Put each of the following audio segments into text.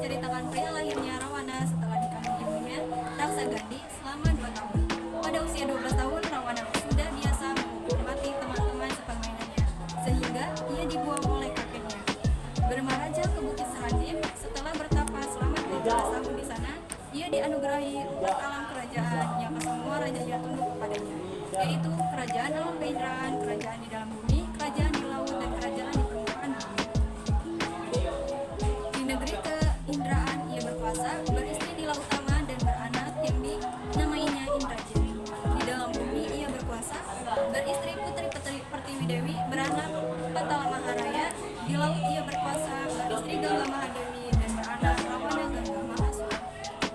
menceritakan pria lahirnya Rawana setelah dikandung ibunya, Raksagandhi, selama 2 tahun. Pada usia 12 tahun, Rawana sudah biasa menghukum mati teman-teman sepermainannya, sehingga ia dibuang oleh kakeknya. Bermaraja ke Bukit Serandip, setelah bertapa selama 12 tahun di sana, ia dianugerahi 4 alam kerajaan yang kesemua rajanya tunduk kepadanya, yaitu kerajaan alam keindraan, kerajaan di dalam bumi, kerajaan di laut, dan kerajaan di permukaan bumi. Di negeri keindraan ia berkuasa, beristri di laut Tama dan beranak yang dinamainya Indrajit. Di dalam bumi ia berkuasa, beristri putri Pertiwi Dewi, beranak Patala Maharaya. Di laut ia berkuasa, beristri Gangga Mahadewi dan beranak Rawana Gangga Mahasura.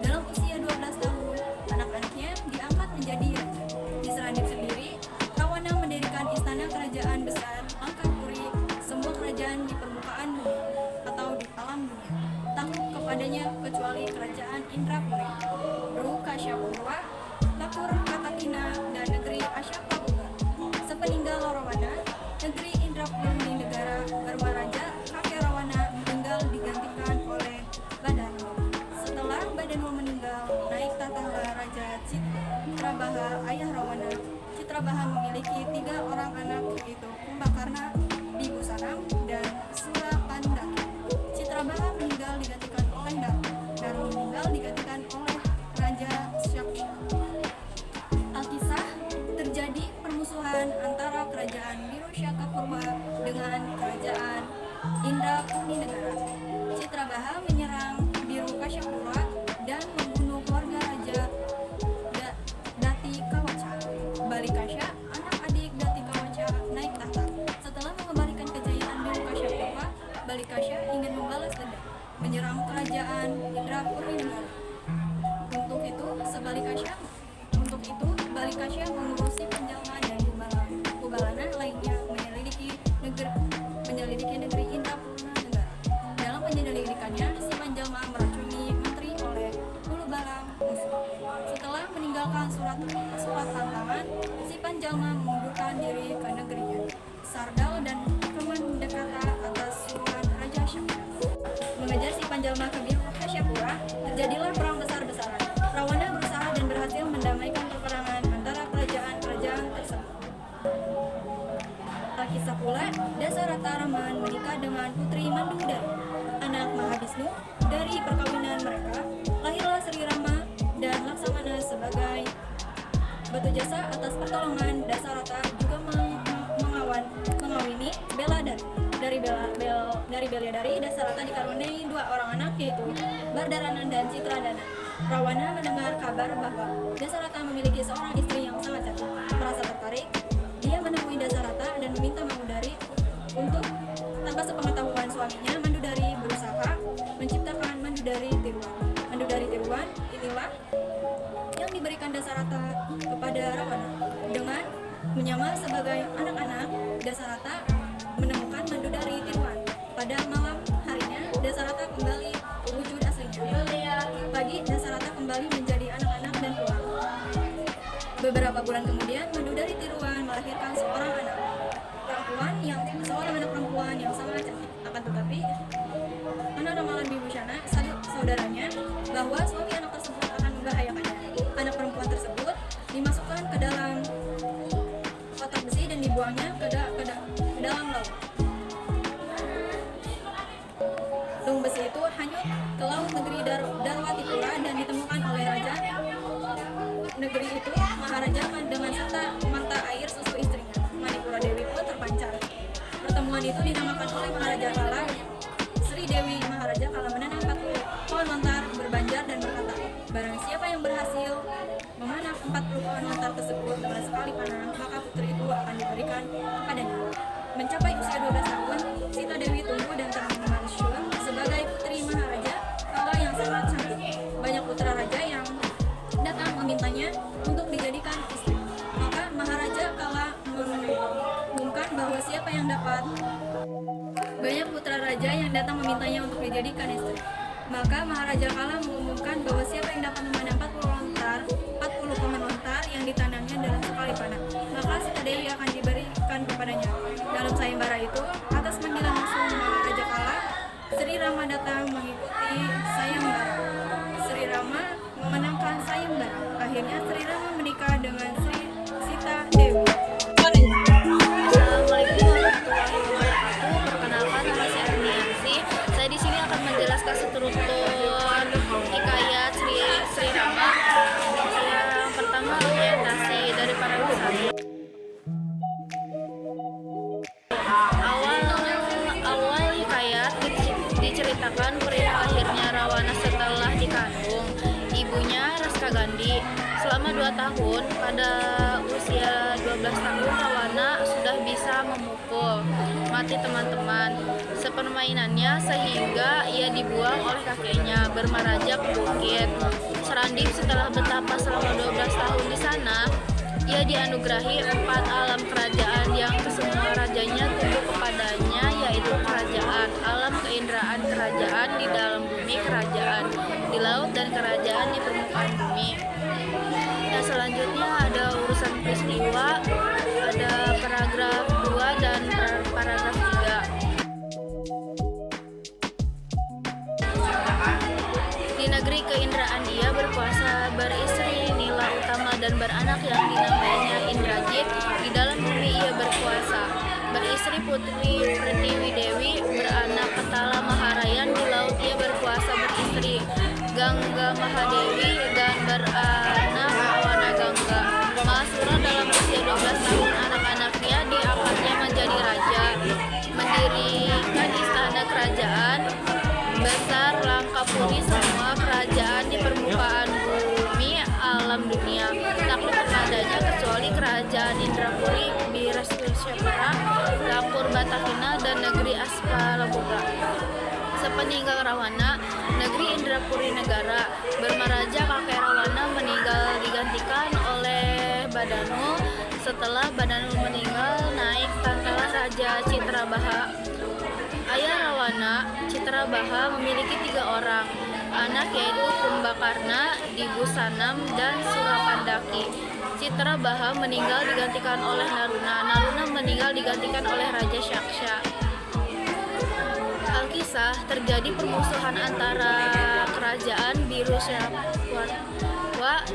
Dalam usia 12 tahun, anak-anaknya diangkat menjadi raja. Di Serandip sendiri, Rawana mendirikan istana kerajaan besar Langkapuri, semua kerajaan di permukaan bumi atau di alam dunia takluk kepadanya kecuali kerajaan Indrapuri, Rukasyapura, Lakur Katakina, dan negeri Asyapabura. Sepeninggal Rawana, negeri Indrapuri negara Dharmaraja, kakek Rawana, meninggal digantikan oleh Badanwa. Setelah Badanwa meninggal, naik tahtalah Raja Citrabaha, ayah Rawana. Citrabaha memiliki 3 orang anak, yaitu Kumbakarna, Bibhusaram, dan Surapandaka. Citrabaha meninggal digantikan oleh Dharma. Dharma meninggal digantikan oleh Raja Syaksha. Alkisah terjadi permusuhan antara kerajaan Virusyakapurwa dengan kerajaan Indrapuni negara. Citrabaha menyerang Virukasyapura dan membunuh keluarga Raja Dati Kawaca. Balikasya, anak adik Dati Kawaca, naik tahta. Setelah mengembalikan kejayaan Virukasyapura, Balikasya ingin membalas dendam, menyerang kerajaan Indrapuri negara. Untuk itu, Balikasya mengurusi Panjalma dan Kubalana lainnya menyelidiki negeri Indrapurna negara. Dalam penyelidikannya, si Panjalma meracuni menteri oleh Pulubalang musuh. Setelah meninggalkan surat tantangan, si Panjalma mengundurkan diri ke negerinya Sardal dan Kemandekata atas suruhan Raja Syakya. Mengejar si Panjalma ke Virukasyapura, terjadilah perang besar-besaran. Rawana berusaha dan berhasil mendamaikan peperangan antara kerajaan-kerajaan tersebut. Kisah pula, Dasarata Raman menikah dengan putri Mandudari, anak Mahabisnu. Dari perkawinan mereka, lahirlah Sri Rama dan Laksamana sebagai batu jasa atas pertolongan. Dasarata juga mengawini Beladari. Dari Beladari, Dasarata dikaruniai 2 orang anak, yaitu Bardarana dan Citradana. Rawana mendengar kabar bahwa Dasarata memiliki seorang istri yang sangat cantik. Merasa tertarik, dia menemui Dasarata dan meminta Mandudari untuk, tanpa sepengetahuan suaminya, Mandudari berusaha menciptakan Mandudari Tiruan. Mandudari Tiruan inilah yang diberikan Dasarata kepada Rawana. Dengan menyamar sebagai anak-anak, Dasarata menemukan Mandudari Tiruan. Pada malam harinya, Dasarata kembali ke wujud aslinya. Pagi, Dasarata kembali menjadi anak-anak dan pulang. Beberapa bulan kemudian, Mandudari Tiruan melahirkan seorang anak perempuan yang sangat cantik. Akan tetapi, menurut ramalan Bibhushana, saudaranya, bahwa suami anak tersebut akan membahayakannya. Anak perempuan tersebut dimasukkan ke dalam kotak besi dan dibuangnya ke dalam laut. Tung besi itu hanyut ke laut negeri Darwatipura dan ditemukan oleh raja negeri itu, Maharaja dengan serta mata air susu istrinya. Manipura Dewi pun terpancar. Pertemuan itu dinamakan oleh Maharaja Kala. Sri Dewi Maharaja Kala menanam 40 pohon lontar, berbanjar dan berkata, barang siapa yang berhasil memanam 40 pohon lontar tersebut dengan sekali panah, maka putri itu akan diberikan kepadanya. Mencapai usia 12 tahun, Sita Dewi tumbuh dan termasyhur sebagai putri Maharaja Kala yang sangat cantik. Banyak putra raja yang datang memintanya untuk dijadikan istri. Maka Maharaja Kala mengumumkan bahwa siapa yang dapat banyak putra raja yang datang memintanya untuk dijadikan istri. Maka Maharaja Kala mengumumkan bahwa siapa yang dapat memanam 40 pohon lontar yang ditanamnya dalam sekali panah, maka Sita Dewi akan diberikan kepadanya. Dalam sayembara itu, atas panggilan langsung Maharaja Kala, Sri Rama datang mengikuti sayembara akhirnya Sri Rama menikah dengan Sri Sita Dewi. Assalamualaikum warahmatullahi wabarakatuh. Perkenalkan, nama saya Arniansi. Saya di sini akan menjelaskan struktur hikayat Sri Rama. Yang pertama, orientasi dari para wisata. Awal hikayat diceritakan perihal lahirnya Rawana setelah dikandung ibunya Raskagandhi. Selama 2 tahun, pada usia 12 tahun Rawana sudah bisa memukul mati teman-teman sepermainannya sehingga ia dibuang oleh kakeknya bermaraja ke bukit Serandip. Setelah betapa selama 12 tahun di sana, ia dianugerahi 4 alam kerajaan yang kesemua rajanya tunduk kepadanya, yaitu kerajaan alam, keindraan, kerajaan di dalam bumi, kerajaan di laut, dan kerajaan di permukaan bumi. Nah, selanjutnya ada urusan peristiwa, ada paragraf 2 dan paragraf 3. Di negeri keindraan ia berkuasa, beristri Nila Utama dan beranak yang dinamainya Indrajit. Di dalam bumi ia berkuasa, beristri putri Pertiwi Dewi, beranak Ketala Maharayan. Di laut ia berkuasa, beristri Gangga Mahadewi dan beranak Rawana Gangga. Mahasura dalam usia 12 tahun anak-anaknya diangkatnya menjadi raja, mendirikan istana kerajaan besar Langkapuri, semua kerajaan di permukaan bumi, alam dunia takluk kepadanya kecuali kerajaan Indrapuri, Biraswara, Lapur Batakina, dan negeri Aspalapura. Sepeninggal Rawana, negeri Indrapuri negara bermaraja kakek Rawana meninggal digantikan oleh Badanu. Setelah Badanu meninggal, naik tahtalah Raja Citrabaha. Ayah Rawana, Citrabaha, memiliki 3 orang anak, yaitu Kumbakarna, Dibusanam, dan Surapandaki. Citrabaha meninggal digantikan oleh Naruna. Naruna meninggal digantikan oleh Raja Syaksha. Alkisah, terjadi permusuhan antara kerajaan Biruswara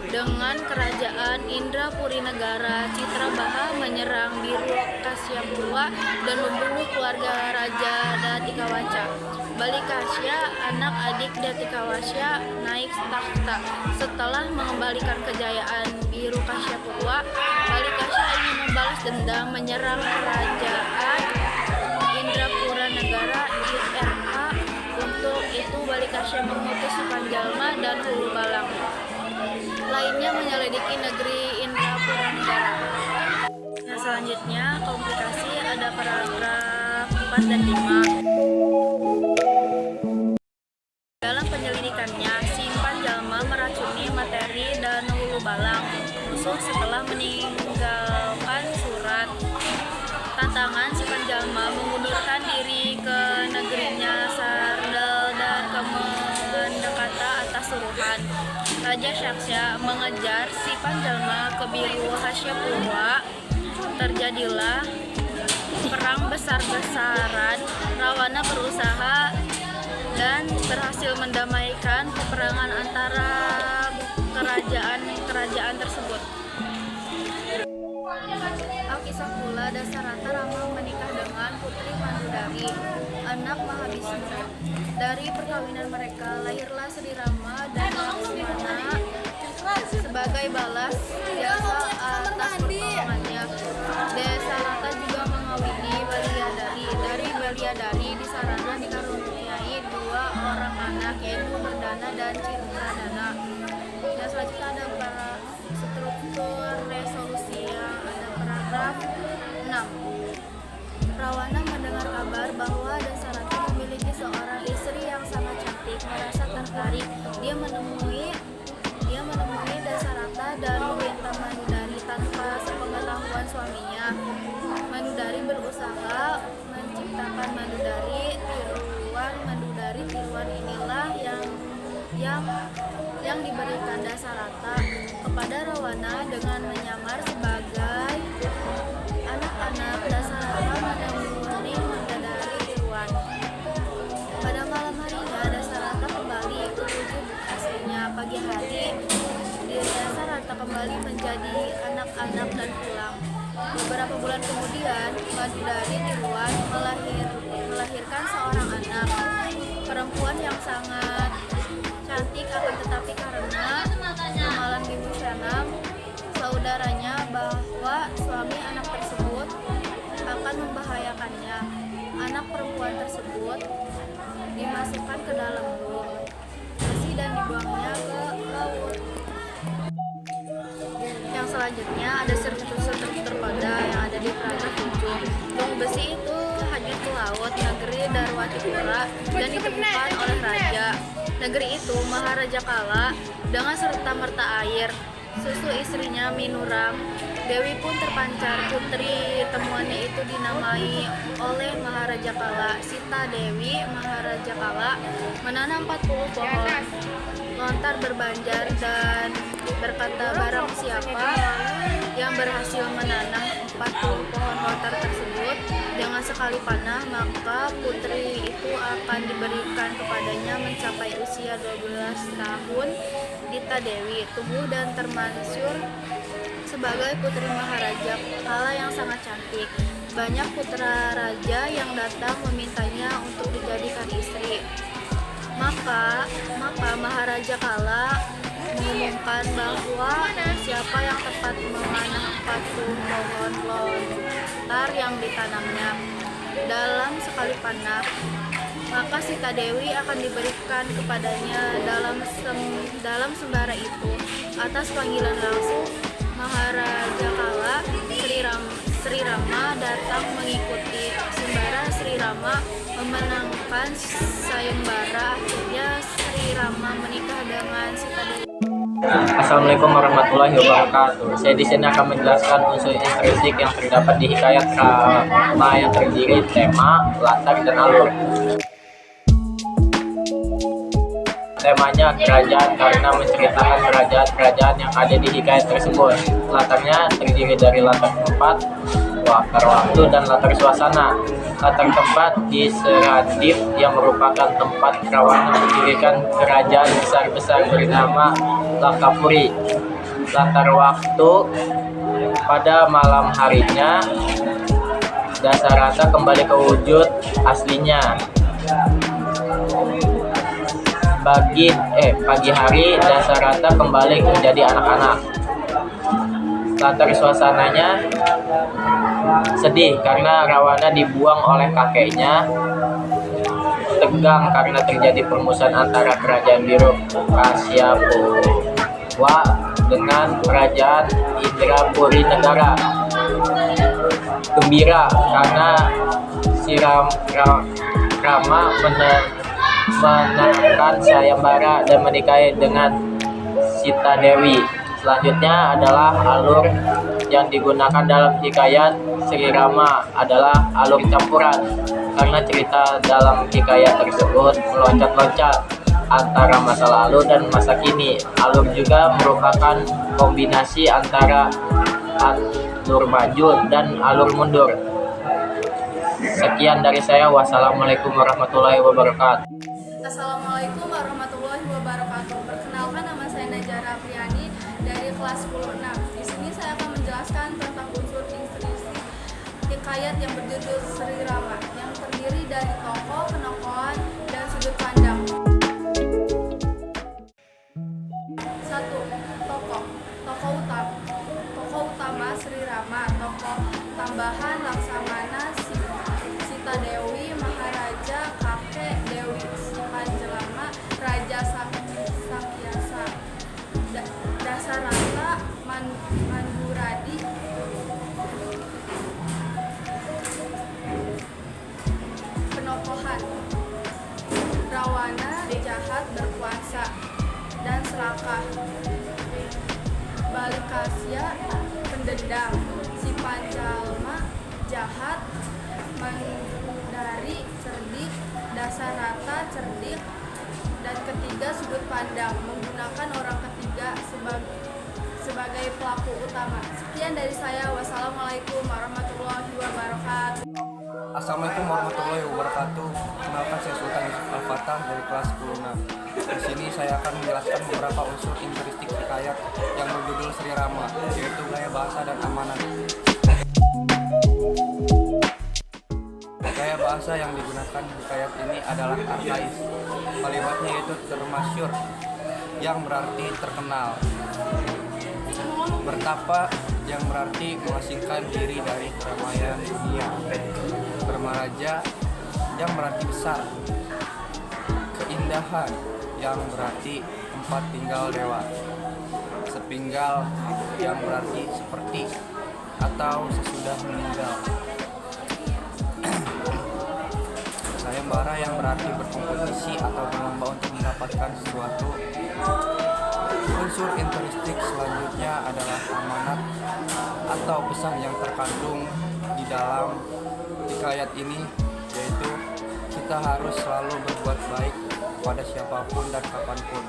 dengan kerajaan Indrapuri negara. Citrabaha menyerang Birukasyapuwa dan membunuh keluarga Raja Datikawacca. Balikasya, anak adik Datikawacca, naik takhta. Setelah mengembalikan kejayaan Birukasyapuwa, Balikasya ingin membalas dendam, menyerang kerajaan Indrapura negara IRA. Untuk itu Balikasya mengutus Supanjalma dan Hulu Balang lainnya menyelidiki negeri Indrapura negara. Nah, selanjutnya komplikasi, ada paragraf 4 dan 5. Dalam penyelidikannya, si Panjalma meracuni materi dan Hulu Balang musuh setelah meninggalkan surat. Tantangan, si Panjalma mengundurkan diri ke negerinya Sardel dan ke Mendekata atas suruhan Raja Syaksha mengejar si Panjalma ke Birukasyapuwa. Terjadilah perang besar-besaran. Rawana berusaha dan berhasil mendamaikan peperangan antara kerajaan tersebut. Alkisah pula, Dasarata Rama menikah dengan Putri Mandudari, anak Mahabisnu. Dari perkawinan mereka lahirlah Sri Rama dan Laksmana. Sebagai balas jasa atas pertolongannya, Dasarata juga mengawini Baliadari. Dari Baliadari, Disarana dikaruniai 2 orang anak, yaitu Merdana dan Citradana. Dan selanjutnya ada para struktur resolusi, ada paragraf 6. Rawana mendengar kabar bahwa Dasarata memiliki seorang istri yang sangat cantik, merasa tertarik. Dia menemui Dasarata dan meminta Manudari tanpa sepengetahuan suaminya. Manudari berusaha menciptakan Manudari Tiruan. Manudari Tiruan inilah yang diberikan Dasarata kepada Rawana dengan menyamar sebagai anak-anak. Dasarata menemui Manudari Tiruan. Pada malam harinya Dasarata kembali ke wujud aslinya. Pagi hari Dasarata menjadi anak-anak dan pulang. Beberapa bulan kemudian, Madudari Dirwan melahirkan seorang anak perempuan yang sangat cantik, akan tetapi karena amalan Bibu Syanam, saudaranya, bahwa suami anak tersebut akan membahayakannya. Anak perempuan tersebut dimasukkan ke dalam besi dan dibuangnya ke laut. Yang selanjutnya ada sertu-sertu terpada yang ada di Praja Kunjung. Tung besi itu hanyut ke laut negeri Darwatipura dan ditemukan oleh raja. Negeri itu Maharaja Kala dengan serta-merta air. Susu istrinya Minurang. Dewi pun terpancar. Putri temuannya itu dinamai oleh Maharaja Kala. Sita Dewi Maharaja Kala menanam 40 pohon lontar berbanjar dan berkata, barang siapa yang berhasil menanam 40 pohon lontar tersebut dengan sekali panah, maka putri itu akan diberikan kepadanya mencapai usia 12 tahun. Dita Dewi tumbuh dan termansur sebagai putri Maharaja Kala yang sangat cantik. Banyak putra raja yang datang memintanya untuk dijadikan istri. Maka Maharaja Kala mengumumkan bahwa siapa yang tepat memanah 40 pohon lontar yang ditanamnya dalam sekali panah, maka Sita Dewi akan diberikan kepadanya dalam sembara itu. Atas panggilan langsung Maharaja Kala, Sri Rama datang mengikuti sembara. Sri Rama memenangkan sayembara. Akhirnya Sri Rama menikah dengan Sita Dewi. Assalamualaikum warahmatullahi wabarakatuh. Saya di sini akan menjelaskan unsur intrinsik yang terdapat di hikayat Rama yang terdiri tema, latar, dan alur. Temanya kerajaan karena menceritakan kerajaan-kerajaan yang ada di hikayat tersebut. Latarnya terdiri dari latar tempat, latar waktu, dan latar suasana. Latar tempat di Seradip yang merupakan tempat Ravana mendirikan kerajaan besar-besar bernama Lakapuri. Latar waktu, pada malam harinya Dasarata kembali ke wujud aslinya. Pagi hari Dasarata kembali menjadi anak-anak. Latar suasananya sedih karena Rawana dibuang oleh kakeknya. Tegang karena terjadi permusuhan antara kerajaan biru Kasyapura dengan kerajaan Indrapuri Negara. Gembira karena si Rama menangkan sayembara dan menikahi dengan Sita Dewi. Selanjutnya adalah alur yang digunakan dalam hikayat Sri Rama adalah alur campuran karena cerita dalam hikayat tersebut meloncat-loncat antara masa lalu dan masa kini. Alur juga merupakan kombinasi antara alur maju dan alur mundur. Sekian dari saya. Wassalamualaikum warahmatullahi wabarakatuh. Assalamualaikum warahmatullahi wabarakatuh. Perkenalkan, nama saya Najara Apriani dari kelas 10-6. Di sini saya akan menjelaskan tentang unsur intrinsik hikayat yang berjudul Sri Rama yang terdiri dari tokoh, penokohan, dan sudut pandang. 1. Tokoh utama Sri Rama. Tokoh tambahan Laksamana Sita Dewi Maharaja kakek Dewi Sipanjelama Raja Sakyasa Dasarata Manduradi. Penokohan Rawana jahat, berkuasa, dan serakah. Balikasya pendendam. Si Panjalma jahat. Mandari cerdik. Dasarata cerdik. Dan ketiga, sudut pandang, menggunakan orang ketiga sebagai pelaku utama. Sekian dari saya. Wassalamualaikum warahmatullahi wabarakatuh. Assalamualaikum warahmatullahi wabarakatuh. Kenalkan, saya Sultan Yusuf Al-Fatah dari kelas 10-6. Di sini saya akan menjelaskan beberapa unsur intrinsik hikayat yang berjudul Sri Rama, yaitu gaya bahasa dan amanat. Gaya bahasa yang digunakan hikayat ini adalah arkais. Kalimatnya yaitu termasyur, yang berarti terkenal. Bertapa, yang berarti mengasingkan diri dari keramaian dunia. Bermaraja, yang berarti besar. Keindahan, yang berarti tempat tinggal dewa. Sepinggal, yang berarti seperti atau sesudah meninggal. Sayembara, yang berarti berkompetisi atau berlomba untuk mendapatkan sesuatu. Unsur intrinsik selanjutnya adalah amanat atau pesan yang terkandung di dalam hikayat ini, yaitu kita harus selalu berbuat baik pada siapapun dan kapanpun,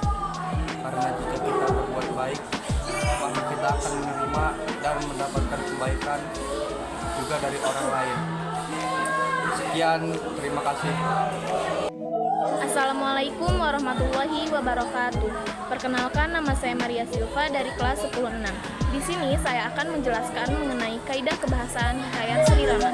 karena jika kita berbuat baik maka kita akan menerima dan mendapatkan kebaikan juga dari orang lain. Sekian, terima kasih. Assalamualaikum warahmatullahi wabarakatuh. Perkenalkan, nama saya Maria Silva dari kelas 10-6. Di sini saya akan menjelaskan mengenai kaidah kebahasaan hikayat Sri Rama.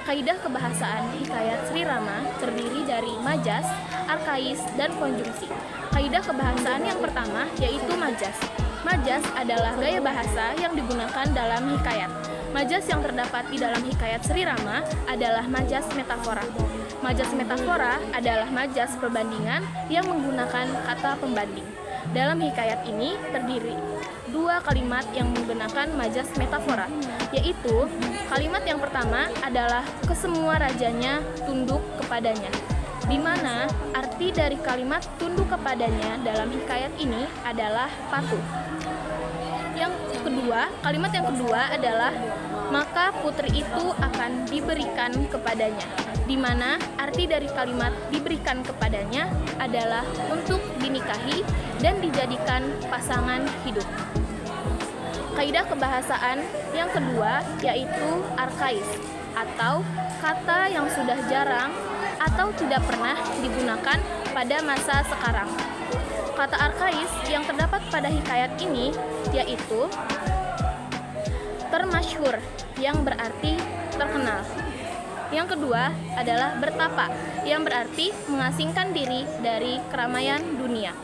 Kaidah kebahasaan hikayat Sri Rama terdiri dari majas, arkais, dan konjungsi. Kaidah kebahasaan yang pertama yaitu majas. Majas adalah gaya bahasa yang digunakan dalam hikayat. Majas yang terdapat di dalam hikayat Sri Rama adalah majas metafora. Majas metafora adalah majas perbandingan yang menggunakan kata pembanding. Dalam hikayat ini terdiri dua kalimat yang menggunakan majas metafora, yaitu kalimat yang pertama adalah kesemua rajanya tunduk kepadanya, di mana arti dari kalimat tunduk kepadanya dalam hikayat ini adalah patuh. Kalimat yang kedua adalah maka putri itu akan diberikan kepadanya, di mana arti dari kalimat diberikan kepadanya adalah untuk dinikahi dan dijadikan pasangan hidup. Kaidah kebahasaan yang kedua yaitu arkais, atau kata yang sudah jarang atau tidak pernah digunakan pada masa sekarang. Kata arkais yang terdapat pada hikayat ini yaitu termasyhur, yang berarti terkenal. Yang kedua adalah bertapa, yang berarti mengasingkan diri dari keramaian dunia.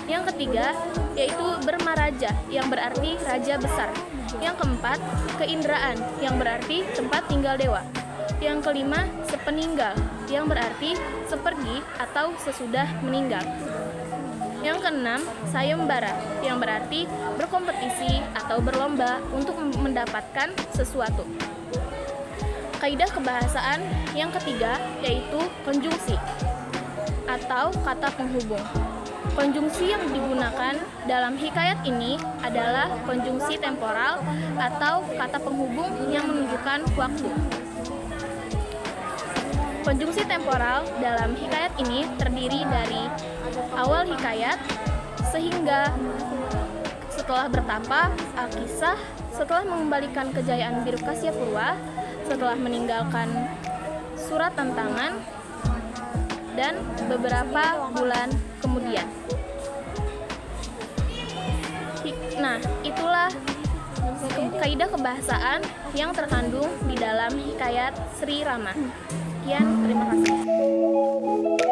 Yang ketiga yaitu bermaraja, yang berarti raja besar. Yang keempat, keindraan, yang berarti tempat tinggal dewa. Yang kelima, sepeninggal, yang berarti sepergi atau sesudah meninggal. Yang keenam, sayembara, yang berarti berkompetisi atau berlomba untuk mendapatkan sesuatu. Kaidah kebahasaan yang ketiga yaitu konjungsi atau kata penghubung. Konjungsi yang digunakan dalam hikayat ini adalah konjungsi temporal atau kata penghubung yang menunjukkan waktu. Konjungsi temporal dalam hikayat ini terdiri dari awal hikayat sehingga setelah bertapa, Alkisah, setelah mengembalikan kejayaan Birukasya Purwa, setelah meninggalkan surat tantangan, dan beberapa bulan kemudian. Nah, itulah kaidah kebahasaan yang terkandung di dalam hikayat Sri Rama. Sekian, terima kasih.